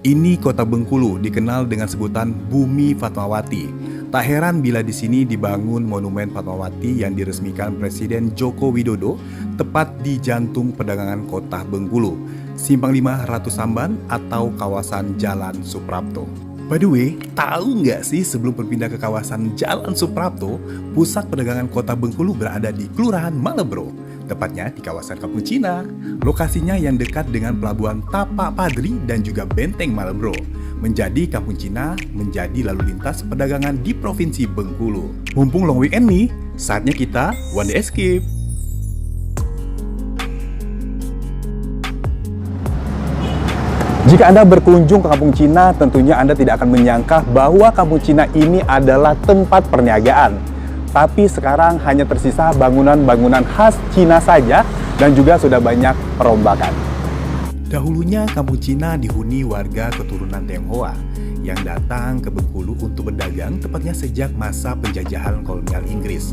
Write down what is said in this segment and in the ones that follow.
Ini kota Bengkulu dikenal dengan sebutan Bumi Fatmawati. Tak heran bila di sini dibangun monumen Fatmawati yang diresmikan Presiden Joko Widodo tepat di jantung perdagangan kota Bengkulu, Simpang 5 Ratu Samban atau kawasan Jalan Suprapto. By the way, tahu nggak sih sebelum berpindah ke kawasan Jalan Suprapto, pusat perdagangan kota Bengkulu berada di Kelurahan Malebro, tepatnya di kawasan Kampung Cina. Lokasinya yang dekat dengan pelabuhan Tapak Padri dan juga Benteng Malebro. Menjadi Kampung Cina, menjadi lalu lintas perdagangan di Provinsi Bengkulu. Mumpung long weekend nih, saatnya kita one day escape. Jika Anda berkunjung ke Kampung Cina, tentunya Anda tidak akan menyangka bahwa Kampung Cina ini adalah tempat perniagaan. Tapi sekarang hanya tersisa bangunan-bangunan khas Cina saja dan juga sudah banyak perombakan. Dahulunya Kampung Cina dihuni warga keturunan Tionghoa yang datang ke Bengkulu untuk berdagang tepatnya sejak masa penjajahan kolonial Inggris.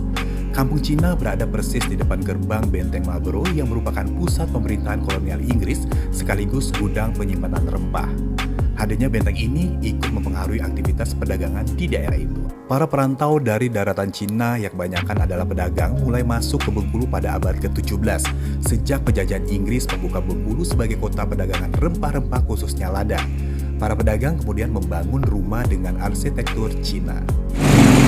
Kampung Cina berada persis di depan gerbang Benteng Malboro yang merupakan pusat pemerintahan kolonial Inggris sekaligus gudang penyimpanan rempah. Hadirnya benteng ini ikut mempengaruhi aktivitas perdagangan di daerah itu. Para perantau dari daratan Cina yang kebanyakan adalah pedagang mulai masuk ke Bengkulu pada abad ke-17 sejak penjajahan Inggris membuka Bengkulu sebagai kota perdagangan rempah-rempah khususnya lada. Para pedagang kemudian membangun rumah dengan arsitektur Cina.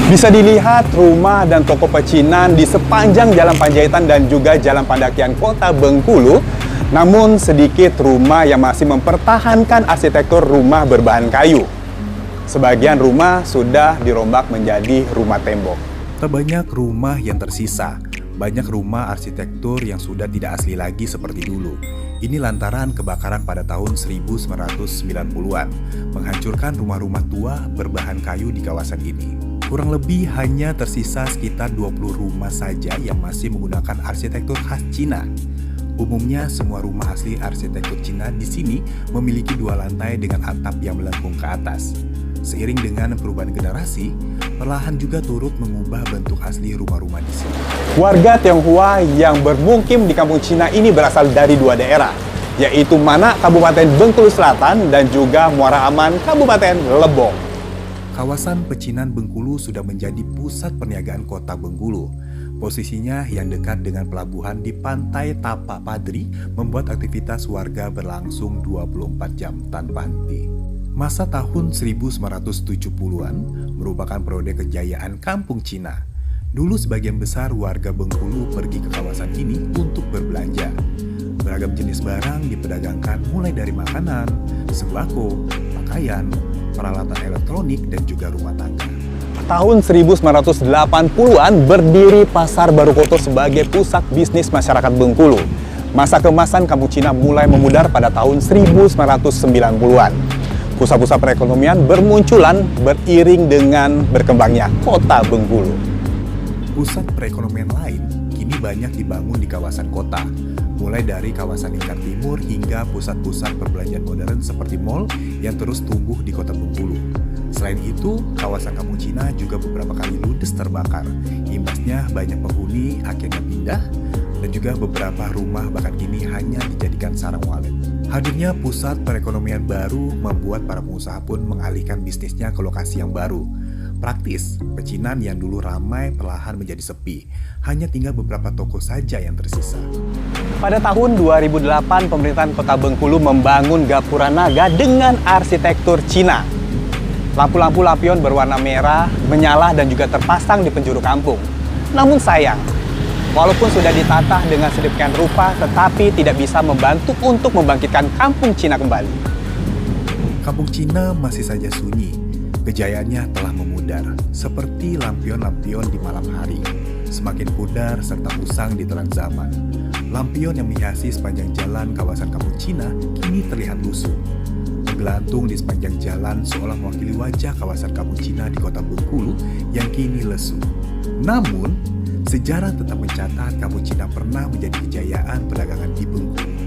Bisa dilihat rumah dan toko pecinan di sepanjang Jalan Panjaitan dan juga Jalan Pandakian Kota Bengkulu. Namun sedikit rumah yang masih mempertahankan arsitektur rumah berbahan kayu. Sebagian rumah sudah dirombak menjadi rumah tembok. Tak banyak rumah yang tersisa. Banyak rumah arsitektur yang sudah tidak asli lagi seperti dulu. Ini lantaran kebakaran pada tahun 1990-an, menghancurkan rumah-rumah tua berbahan kayu di kawasan ini. Kurang lebih hanya tersisa sekitar 20 rumah saja yang masih menggunakan arsitektur khas Cina. Umumnya semua rumah asli arsitektur Cina di sini memiliki 2 lantai dengan atap yang melengkung ke atas. Seiring dengan perubahan generasi, perlahan juga turut mengubah bentuk asli rumah-rumah di sini. Warga Tionghoa yang bermukim di Kampung Cina ini berasal dari 2 daerah, yaitu Manak, Kabupaten Bengkulu Selatan, dan juga Muara Aman, Kabupaten Lebong. Kawasan pecinan Bengkulu sudah menjadi pusat perniagaan kota Bengkulu. Posisinya yang dekat dengan pelabuhan di pantai Tapak Padri membuat aktivitas warga berlangsung 24 jam tanpa henti. Masa tahun 1970-an merupakan periode kejayaan Kampung Cina. Dulu sebagian besar warga Bengkulu pergi ke kawasan ini untuk berbelanja. Beragam jenis barang diperdagangkan mulai dari makanan, sembako, pakaian, peralatan elektronik, dan juga rumah tangga. Tahun 1980-an berdiri Pasar Baru Koto sebagai pusat bisnis masyarakat Bengkulu. Masa keemasan Kampung Cina mulai memudar pada tahun 1990-an. Pusat-pusat perekonomian bermunculan beriring dengan berkembangnya kota Bengkulu. Pusat perekonomian lain kini banyak dibangun di kawasan kota, mulai dari kawasan Lingkar Timur hingga pusat-pusat perbelanjaan modern seperti mal yang terus tumbuh di kota Bengkulu. Selain itu, kawasan Kampung Cina juga beberapa kali ludes terbakar. Imbasnya banyak penghuni akhirnya pindah, dan juga beberapa rumah bahkan kini hanya dijadikan sarang walet. Hadirnya pusat perekonomian baru membuat para pengusaha pun mengalihkan bisnisnya ke lokasi yang baru. Praktis, pecinan yang dulu ramai perlahan menjadi sepi. Hanya tinggal beberapa toko saja yang tersisa. Pada tahun 2008, pemerintahan Kota Bengkulu membangun Gapura Naga dengan arsitektur Cina. Lampu-lampu lampion berwarna merah menyala dan juga terpasang di penjuru kampung. Namun sayang, walaupun sudah ditata dengan sedemikian rupa, tetapi tidak bisa membantu untuk membangkitkan Kampung Cina kembali. Kampung Cina masih saja sunyi. Kejayaannya telah memudar, seperti lampion-lampion di malam hari. Semakin pudar serta usang di telan zaman. Lampion yang menghiasi sepanjang jalan kawasan Kampung Cina kini terlihat lusuh. Menggelantung di sepanjang jalan seolah mewakili wajah kawasan Kampung Cina di kota Bengkulu yang kini lesu. Namun, sejarah tetap mencatat Kampung Cina pernah menjadi kejayaan perdagangan di Bengkulu.